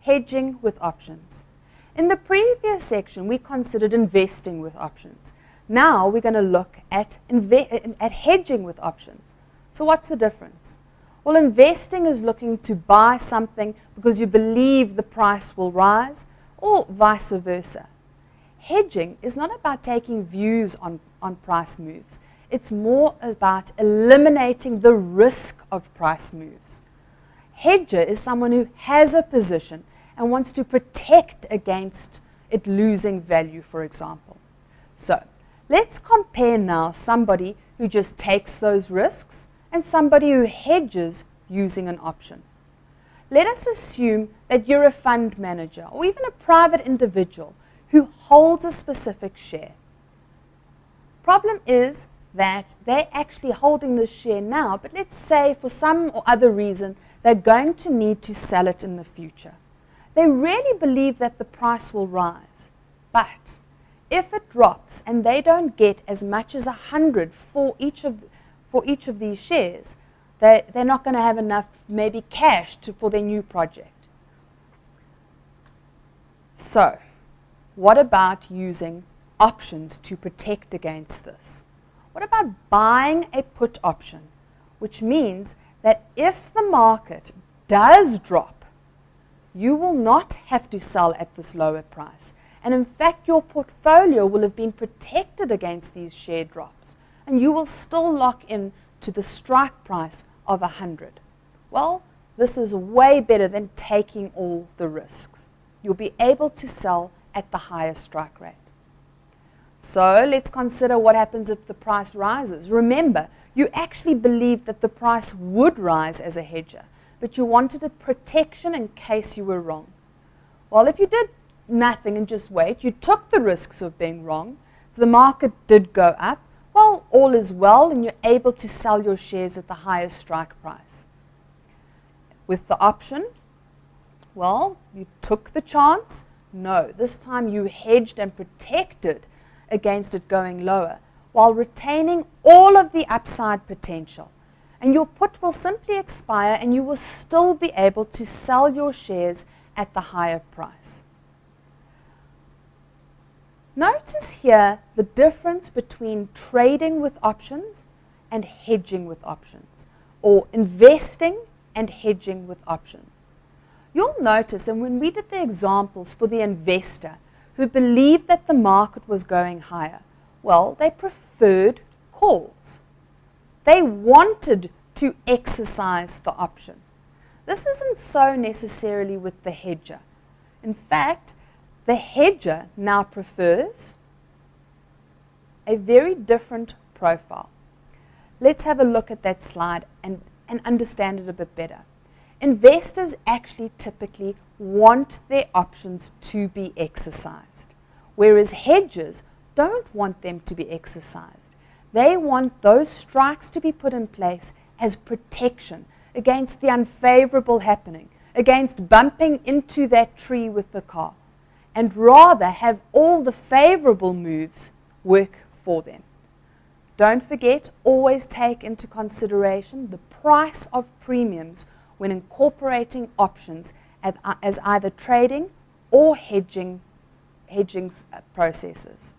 hedging with options. In the previous section, we considered investing with options. Now we're going to look at hedging with options. So what's the difference? Well, investing is looking to buy something because you believe the price will rise, or vice versa. Hedging is not about taking views on price moves. It's more about eliminating the risk of price moves. Hedger is someone who has a position and wants to protect against it losing value, for example. So let's compare now somebody who just takes those risks and somebody who hedges using an option. Let us assume that you're a fund manager or even a private individual who holds a specific share. Problem is that they're actually holding this share now, but let's say for some or other reason they're going to need to sell it in the future. They really believe that the price will rise, but if it drops and they don't get as much as 100 for each of these shares, they're not going to have enough maybe cash for their new project. So what about using options to protect against this? What about buying a put option, which means that if the market does drop, you will not have to sell at this lower price. And in fact, your portfolio will have been protected against these share drops, and you will still lock in to the strike price of 100. Well, this is way better than taking all the risks. You'll be able to sell at the higher strike rate. So let's consider what happens if the price rises. Remember, you actually believed that the price would rise as a hedger, but you wanted a protection in case you were wrong. Well, if you did nothing and just wait, you took the risks of being wrong. If the market did go up, well, all is well and you're able to sell your shares at the highest strike price. With the option, well, you took the chance. No, this time you hedged and protected against it going lower while retaining all of the upside potential. And your put will simply expire and you will still be able to sell your shares at the higher price. Notice here the difference between trading with options and hedging with options, or investing and hedging with options. You'll notice that when we did the examples for the investor who believed that the market was going higher, well, they preferred calls. They wanted to exercise the option. This isn't so necessarily with the hedger. In fact, the hedger now prefers a very different profile. Let's have a look at that slide and understand it a bit better. Investors actually typically want their options to be exercised, whereas hedgers don't want them to be exercised. They want those strikes to be put in place as protection against the unfavorable happening, against bumping into that tree with the car, and rather have all the favorable moves work for them. Don't forget, always take into consideration the price of premiums when incorporating options as either trading or hedging processes.